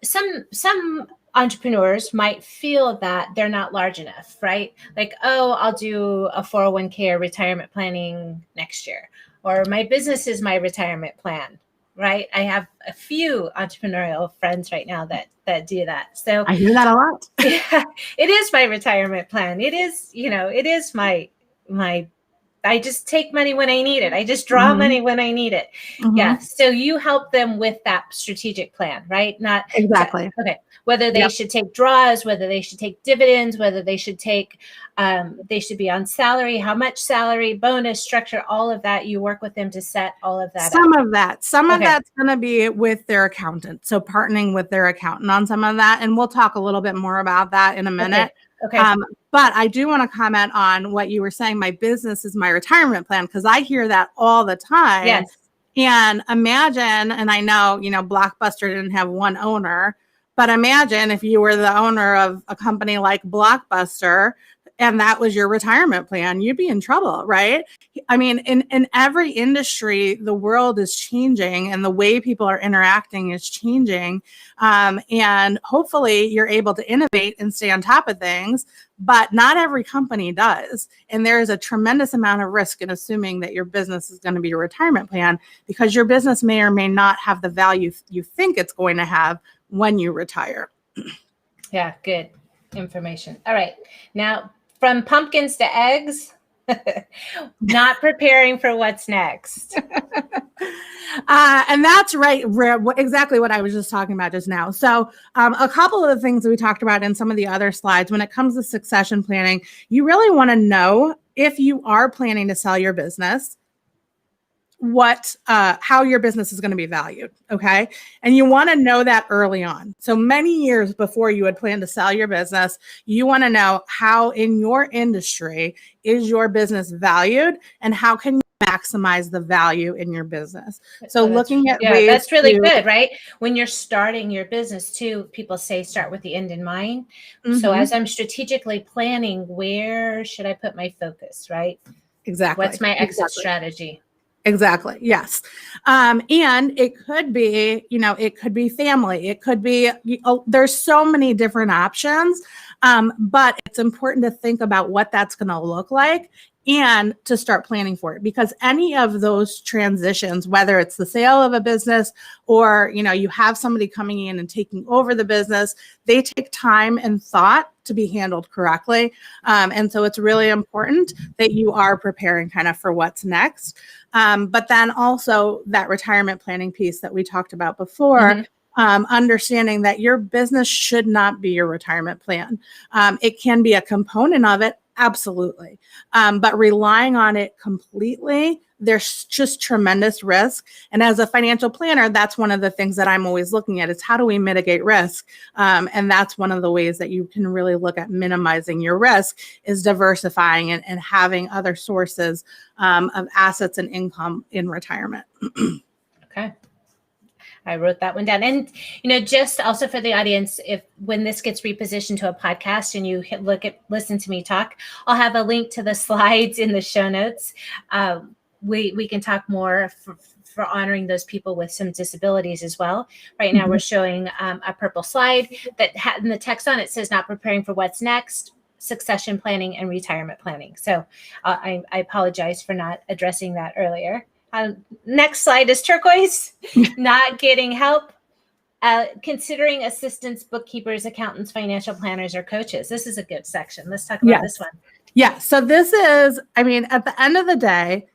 some entrepreneurs might feel that they're not large enough, right? Like, oh, I'll do a 401k or retirement planning next year, or my business is my retirement plan, right? I have a few entrepreneurial friends right now that do that. So I hear that a lot. Yeah, it is my retirement plan. It is, it is my I just take money when I need it. I just draw money when I need it. Yeah. So you help them with that strategic plan, right? Not exactly. Okay. Whether they should take draws, whether they should take dividends, whether they should take, they should be on salary, how much salary, bonus structure, all of that. You work with them to set all of that Some up. of that. Some of that's going to be with their accountant. So partnering with their accountant on some of that. And we'll talk a little bit more about that in a minute. Okay. But I do want to comment on what you were saying. My business is my retirement plan, because I hear that all the time. Yes. And imagine, and I know, Blockbuster didn't have one owner, but imagine if you were the owner of a company like Blockbuster and that was your retirement plan, you'd be in trouble, right? I mean, in every industry, the world is changing and the way people are interacting is changing. And hopefully you're able to innovate and stay on top of things, but not every company does. And there is a tremendous amount of risk in assuming that your business is going to be your retirement plan, because your business may or may not have the value you think it's going to have when you retire. Yeah, good information. All right. Now, from pumpkins to eggs, not preparing for what's next. And that's right, exactly what I was just talking about just now. So a couple of the things that we talked about in some of the other slides, when it comes to succession planning, you really want to know, if you are planning to sell your business, how your business is going to be valued. Okay. And you want to know that early on. So many years before you had planned to sell your business, you want to know how in your industry is your business valued and how can you maximize the value in your business. So looking at ways, that's really good, right? When you're starting your business too, people say start with the end in mind. Mm-hmm. So as I'm strategically planning, where should I put my focus, right? Exactly. What's my exit strategy? Exactly. Yes. And it could be, it could be family. It could be, there's so many different options. But it's important to think about what that's going to look like and to start planning for it, because any of those transitions, whether it's the sale of a business or, you have somebody coming in and taking over the business, they take time and thought to be handled correctly. And so it's really important that you are preparing kind of for what's next. But then also that retirement planning piece that we talked about before, understanding that your business should not be your retirement plan. It can be a component of it, absolutely. But relying on it completely, there's just tremendous risk. And as a financial planner, that's one of the things that I'm always looking at, is how do we mitigate risk? And that's one of the ways that you can really look at minimizing your risk, is diversifying and having other sources of assets and income in retirement. Okay. I wrote that one down. And, just also for the audience, when this gets repositioned to a podcast and you listen to me talk, I'll have a link to the slides in the show notes. We can talk more for honoring those people with some disabilities as well. Right now, we're showing a purple slide that in the text on it says not preparing for what's next, succession planning and retirement planning. So I apologize for not addressing that earlier. Next slide is turquoise, not getting help, considering assistants, bookkeepers, accountants, financial planners, or coaches. This is a good section. Let's talk about this one. Yeah. So this is, at the end of the day,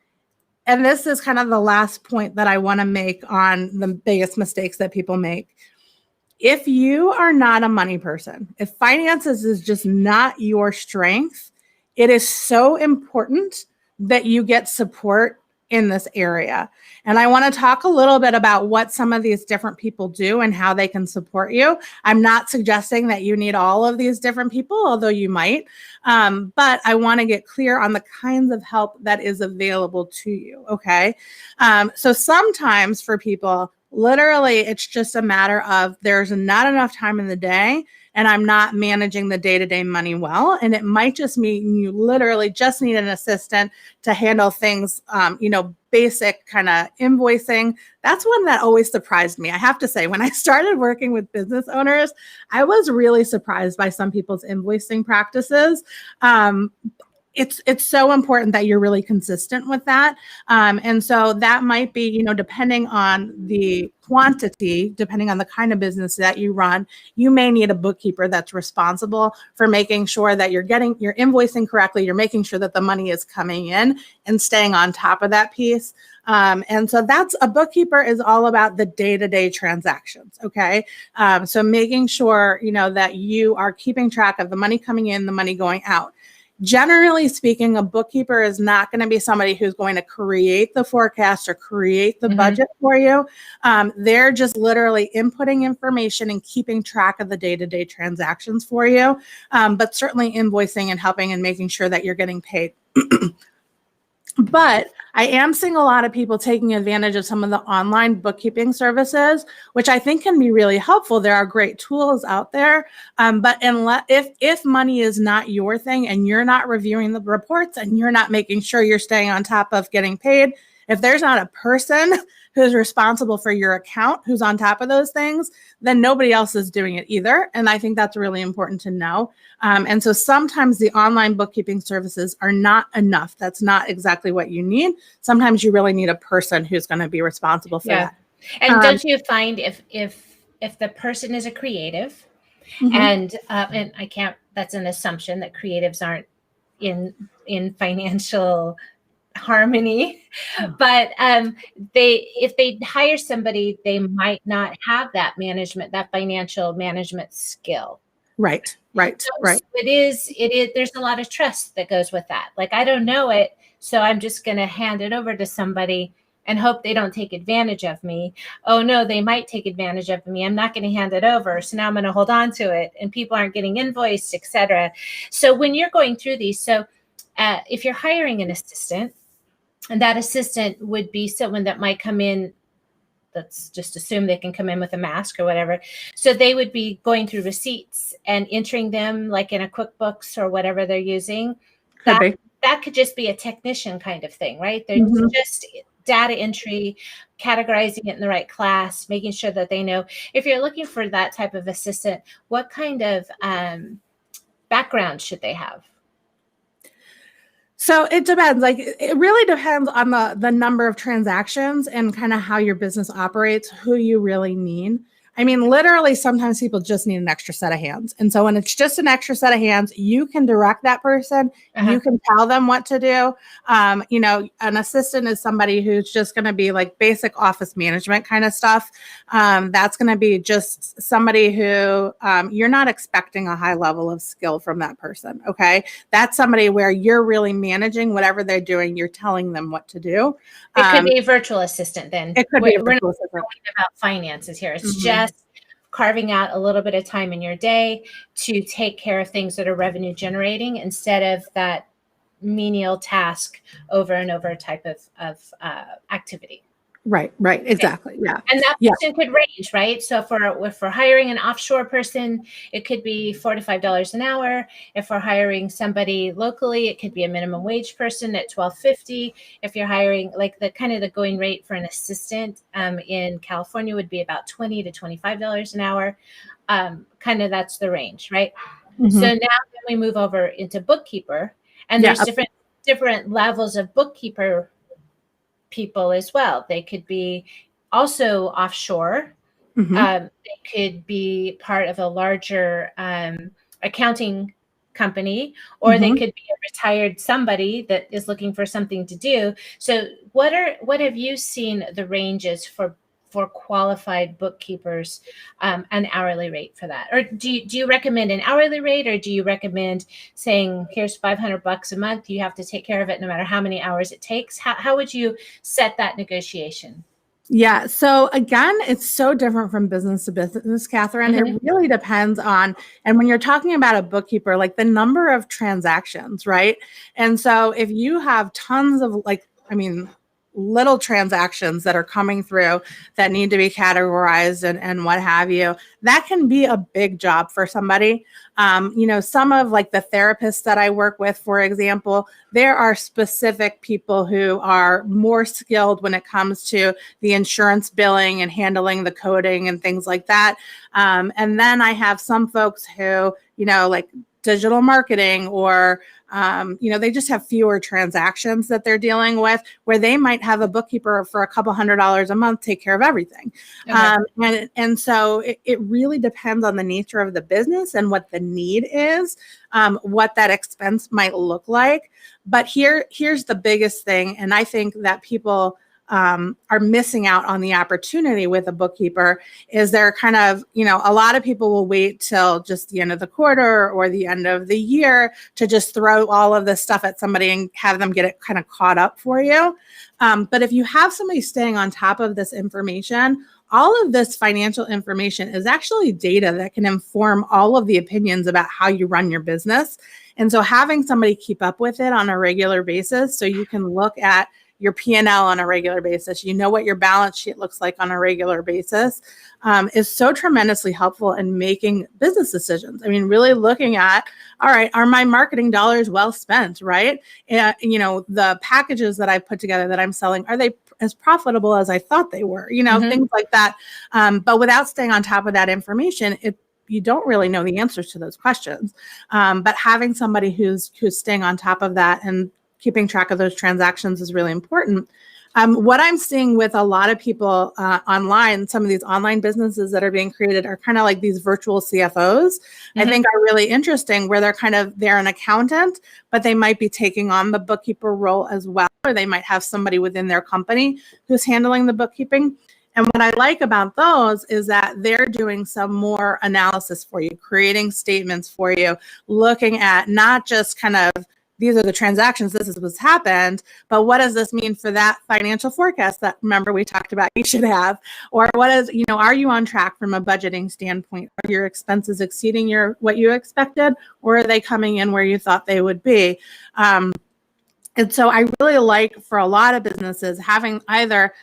and this is kind of the last point that I want to make on the biggest mistakes that people make. If you are not a money person, if finances is just not your strength, it is so important that you get support in this area. And I want to talk a little bit about what some of these different people do and how they can support you. I'm not suggesting that you need all of these different people, although you might. But I want to get clear on the kinds of help that is available to you. Okay. So sometimes for people, literally, it's just a matter of there's not enough time in the day and I'm not managing the day-to-day money well. And it might just mean you literally just need an assistant to handle things, basic kind of invoicing. That's one that always surprised me. I have to say, when I started working with business owners, I was really surprised by some people's invoicing practices. It's so important that you're really consistent with that. And so that might be, depending on the quantity, depending on the kind of business that you run, you may need a bookkeeper that's responsible for making sure that you're invoicing correctly, you're making sure that the money is coming in and staying on top of that piece. And so a bookkeeper is all about the day-to-day transactions. Okay. So making sure, that you are keeping track of the money coming in, the money going out. Generally speaking, a bookkeeper is not going to be somebody who's going to create the forecast or create the budget for you. They're just literally inputting information and keeping track of the day-to-day transactions for you, but certainly invoicing and helping and making sure that you're getting paid. But I am seeing a lot of people taking advantage of some of the online bookkeeping services, which I think can be really helpful. There are great tools out there, but if money is not your thing and you're not reviewing the reports and you're not making sure you're staying on top of getting paid, if there's not a person who's responsible for your account who's on top of those things, then nobody else is doing it either. And I think that's really important to know. And so sometimes the online bookkeeping services are not enough. That's not exactly what you need. Sometimes you really need a person who's going to be responsible for that. And don't you find if the person is a creative, and I can't, that's an assumption that creatives aren't in financial harmony, but if they hire somebody, they might not have that financial management skill. Right. So it is there's a lot of trust that goes with that. Like, I don't know it, so I'm just going to hand it over to somebody and hope they don't take advantage of me. Oh no, they might take advantage of me. I'm not going to hand it over. So now I'm going to hold on to it, and people aren't getting invoiced, etc. So when you're going through these, if you're hiring an assistant, and that assistant would be someone that might come in, let's just assume they can come in with a mask or whatever. So they would be going through receipts and entering them like in a QuickBooks or whatever they're using. That could just be a technician kind of thing, right? They're just data entry, categorizing it in the right class, making sure that they know. If you're looking for that type of assistant, what kind of background should they have? So it depends. Like, it really depends on the number of transactions and kind of how your business operates, who you really need. I mean, literally, sometimes people just need an extra set of hands. And so when it's just an extra set of hands, you can direct that person. You can tell them what to do. An assistant is somebody who's just going to be like basic office management kind of stuff. That's going to be just somebody who you're not expecting a high level of skill from that person. Okay. That's somebody where you're really managing whatever they're doing. You're telling them what to do. It could be a virtual assistant then. It could be a virtual assistant. We're not talking about finances here. It's just carving out a little bit of time in your day to take care of things that are revenue generating instead of that menial task over and over type of activity. Right. Exactly. Yeah. And that person could range, right? So if we're hiring an offshore person, it could be $4 to $5 an hour. If we're hiring somebody locally, it could be a minimum wage person at $12.50. If you're hiring, like, the going rate for an assistant in California would be about $20 to $25 an hour. That's the range, right? So now then we move over into bookkeeper, and there's different levels of bookkeeper people as well. They could be also offshore. They could be part of a larger accounting company, or they could be a retired somebody that is looking for something to do. So what have you seen the ranges for qualified bookkeepers, an hourly rate for that? Or do you recommend an hourly rate, or do you recommend saying, here's $500 a month, you have to take care of it no matter how many hours it takes? How would you set that negotiation? Yeah. So again, it's so different from business to business, Catherine. It really depends on, and when you're talking about a bookkeeper, like the number of transactions, right? And so if you have tons of little transactions that are coming through that need to be categorized and what have you, that can be a big job for somebody. Some of like the therapists that I work with, for example, there are specific people who are more skilled when it comes to the insurance billing and handling the coding and things like that. And then I have some folks who, like digital marketing or they just have fewer transactions that they're dealing with, where they might have a bookkeeper for a couple $100 a month take care of everything. And so it really depends on the nature of the business and what the need is, what that expense might look like. But here's the biggest thing, and I think that people are missing out on the opportunity with a bookkeeper is they're kind of, a lot of people will wait till just the end of the quarter or the end of the year to just throw all of this stuff at somebody and have them get it kind of caught up for you. But if you have somebody staying on top of this information, all of this financial information is actually data that can inform all of the opinions about how you run your business. And so having somebody keep up with it on a regular basis so you can look at your P&L on a regular basis, what your balance sheet looks like on a regular basis, is so tremendously helpful in making business decisions. I mean, really looking at, all right, are my marketing dollars well spent, right? The packages that I put together that I'm selling, are they as profitable as I thought they were? Things like that. But without staying on top of that information, you don't really know the answers to those questions. But having somebody who's staying on top of that and keeping track of those transactions is really important. What I'm seeing with a lot of people online, some of these online businesses that are being created are kind of like these virtual CFOs. I think are really interesting, where they're an accountant, but they might be taking on the bookkeeper role as well, or they might have somebody within their company who's handling the bookkeeping. And what I like about those is that they're doing some more analysis for you, creating statements for you, looking at not just kind of, these are the transactions, this is what's happened, but what does this mean for that financial forecast that, remember, we talked about you should have? Or are you on track from a budgeting standpoint? Are your expenses exceeding what you expected, or are they coming in where you thought they would be? And so I really like, for a lot of businesses, having either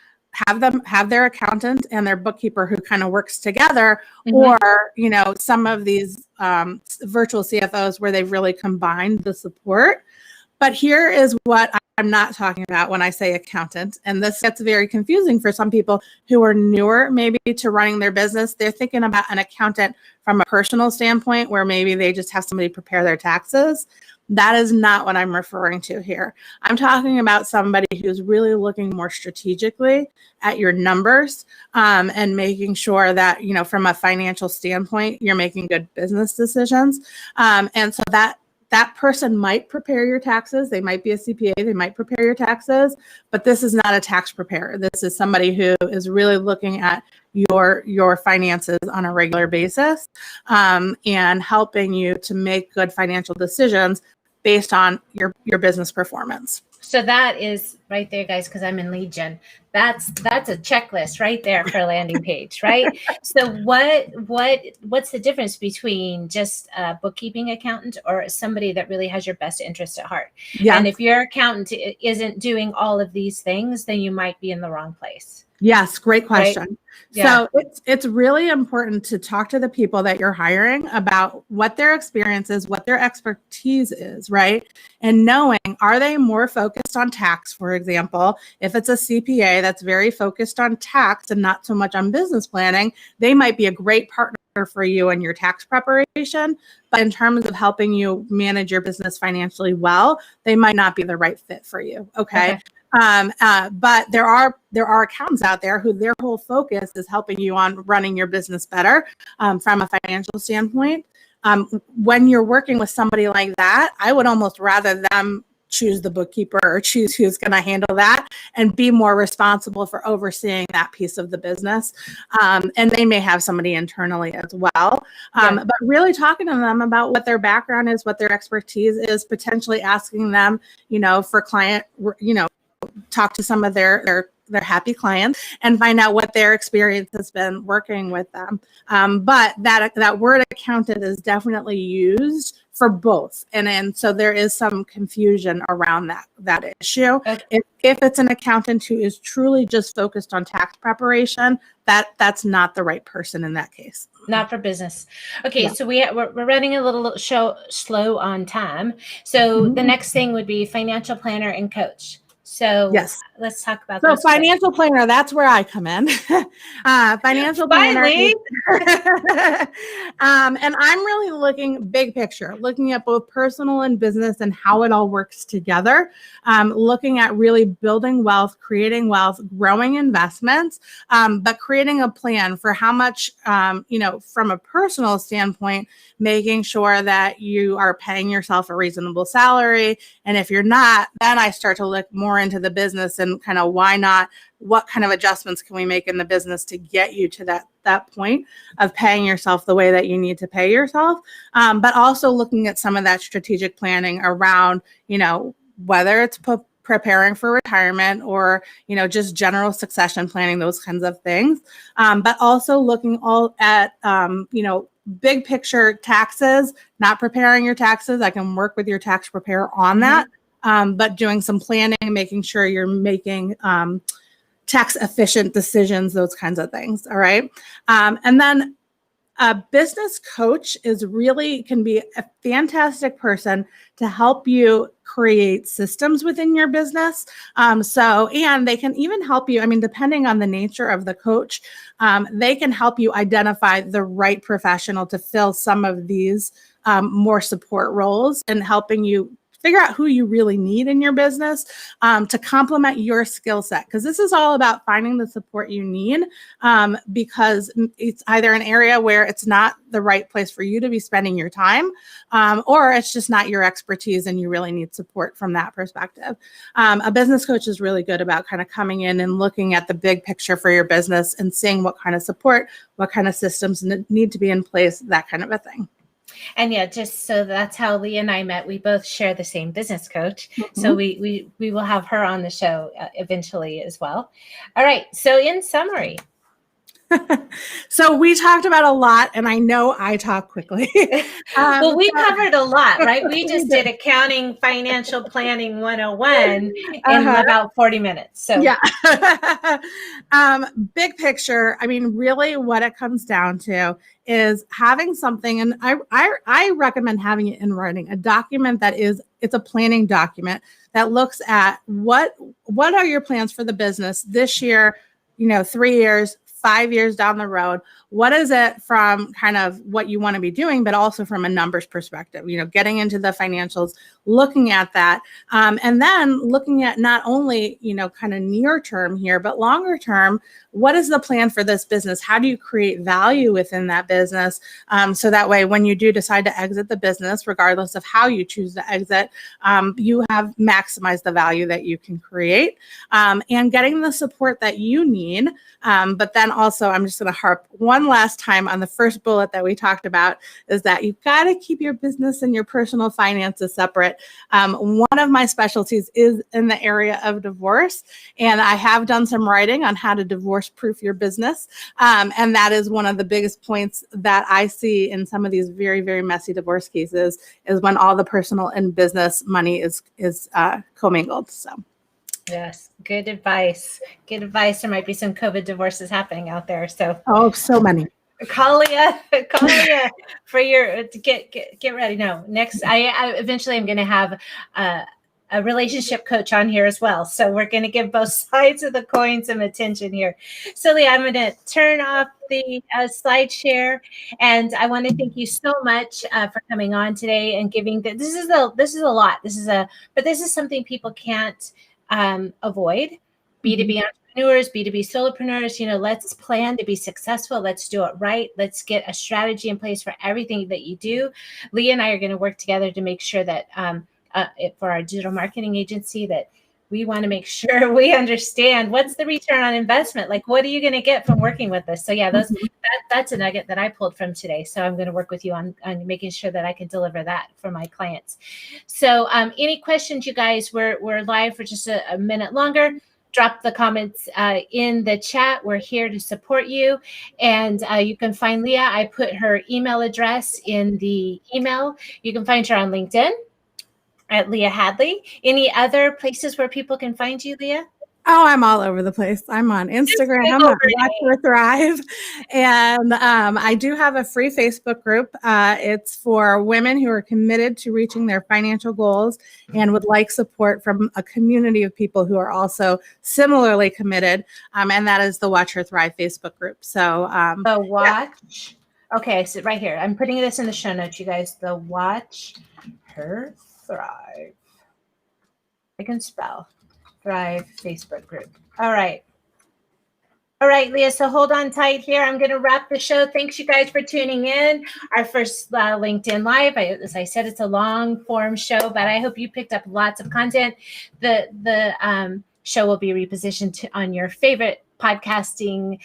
have their accountant and their bookkeeper who kind of works together, or some of these virtual CFOs where they've really combined the support. But here is what I'm not talking about when I say accountant, and this gets very confusing for some people who are newer maybe to running their business. They're thinking about an accountant from a personal standpoint, where maybe they just have somebody prepare their taxes. That is not what I'm referring to here. I'm talking about somebody who's really looking more strategically at your numbers, and making sure that, from a financial standpoint, you're making good business decisions. And so that person might prepare your taxes. They might be a CPA. They might prepare your taxes, but this is not a tax preparer. This is somebody who is really looking at your finances on a regular basis, and helping you to make good financial decisions based on your business performance. So that is right there, guys, because I'm in lead gen. That's a checklist right there for a landing page, right? So what's the difference between just a bookkeeping accountant or somebody that really has your best interest at heart? Yeah. And if your accountant isn't doing all of these things, then you might be in the wrong place. Yes, great question. Right? Yeah. So it's really important to talk to the people that you're hiring about what their experience is, what their expertise is, right? And knowing, are they more focused on tax, for example? If it's a CPA that's very focused on tax and not so much on business planning, they might be a great partner for you in your tax preparation. But in terms of helping you manage your business financially well, they might not be the right fit for you. Okay. But there are accountants out there who their whole focus is helping you on running your business better, from a financial standpoint. When you're working with somebody like that, I would almost rather them choose the bookkeeper or choose who's going to handle that and be more responsible for overseeing that piece of the business. And they may have somebody internally as well. But really talking to them about what their background is, what their expertise is, potentially asking them, for client, talk to some of their happy clients and find out what their experience has been working with them. But that word accountant is definitely used for both. And so there is some confusion around that issue. Okay. If it's an accountant who is truly just focused on tax preparation, that's not the right person in that case. Not for business. Okay, yeah. So we're running a little slow on time. So the next thing would be financial planner and coach. So yes, let's talk about so financial planner. That's where I come in. Financial planner. And I'm really looking big picture, looking at both personal and business and how it all works together. Looking at really building wealth, creating wealth, growing investments, but creating a plan for how much, from a personal standpoint, making sure that you are paying yourself a reasonable salary. And if you're not, then I start to look more into the business and kind of why not, what kind of adjustments can we make in the business to get you to that point of paying yourself the way that you need to pay yourself. But also looking at some of that strategic planning around, whether it's preparing for retirement or, just general succession planning, those kinds of things. But also looking all at, big picture taxes, not preparing your taxes. I can work with your tax preparer on that. But doing some planning, making sure you're making tax efficient decisions, those kinds of things. All right. And then a business coach can be a fantastic person to help you create systems within your business. And they can even help you, depending on the nature of the coach, they can help you identify the right professional to fill some of these more support roles and helping you figure out who you really need in your business to complement your skill set. Because this is all about finding the support you need because it's either an area where it's not the right place for you to be spending your time or it's just not your expertise and you really need support from that perspective. A business coach is really good about kind of coming in and looking at the big picture for your business and seeing what kind of support, what kind of systems need to be in place, that kind of a thing. And yeah, just so that's how Leah and I met. We both share the same business coach. So we will have her on the show eventually as well. All right. So in summary. So we talked about a lot, and I know I talk quickly. Well, we covered a lot, right? We just did accounting, financial planning 101 in about 40 minutes. So yeah. Big picture, really what it comes down to is having something, and I recommend having it in writing, a document it's a planning document that looks at what are your plans for the business this year, 3 years, 5 years down the road. What is it from kind of what you want to be doing, but also from a numbers perspective, getting into the financials, looking at that, and then looking at not only, kind of near term here, but longer term, what is the plan for this business? How do you create value within that business? So that way, when you do decide to exit the business, regardless of how you choose to exit, you have maximized the value that you can create and getting the support that you need. But then also, I'm just going to harp one last time on the first bullet that we talked about is that you've got to keep your business and your personal finances separate. One of my specialties is in the area of divorce, and I have done some writing on how to divorce-proof your business. And that is one of the biggest points that I see in some of these very, very messy divorce cases is when all the personal and business money is commingled. So. Yes, good advice. Good advice. There might be some COVID divorces happening out there. So so many. Call Leah for your to get ready. No, next I eventually I'm going to have a relationship coach on here as well. So we're going to give both sides of the coin some attention here. So Leah, I'm going to turn off the slide share, and I want to thank you so much for coming on today and giving this is a lot. But this is something people can't avoid. B2B entrepreneurs, B2B solopreneurs, let's plan to be successful. Let's do it right. Let's get a strategy in place for everything that you do. Leah and I are going to work together to make sure that for our digital marketing agency that we want to make sure we understand what's the return on investment. Like, what are you going to get from working with us? So yeah, that's a nugget that I pulled from today. So I'm going to work with you on making sure that I can deliver that for my clients. So any questions, you guys, we're live for just a minute longer. Drop the comments in the chat. We're here to support you. And you can find Leah. I put her email address in the email. You can find her on LinkedIn at Leah Hadley. Any other places where people can find you, Leah? Oh, I'm all over the place. I'm on Instagram, I'm on Watch or Thrive. And I do have a free Facebook group. It's for women who are committed to reaching their financial goals and would like support from a community of people who are also similarly committed. And that is the Watch or Thrive Facebook group. So the Watch. Yeah. Okay, so right here. I'm putting this in the show notes, you guys. The Watch Her Thrive. I can spell. Thrive Facebook group. All right. All right, Leah, so hold on tight here. I'm going to wrap the show. Thanks, you guys, for tuning in. Our first LinkedIn Live. As I said, it's a long form show, but I hope you picked up lots of content. The show will be repositioned on your favorite podcasting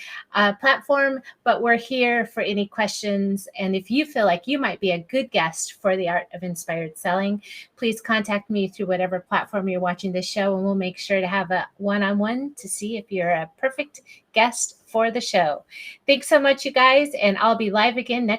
platform, but we're here for any questions. And if you feel like you might be a good guest for the Art of Inspired Selling, please contact me through whatever platform you're watching this show, and we'll make sure to have a one-on-one to see if you're a perfect guest for the show. Thanks so much, you guys, and I'll be live again next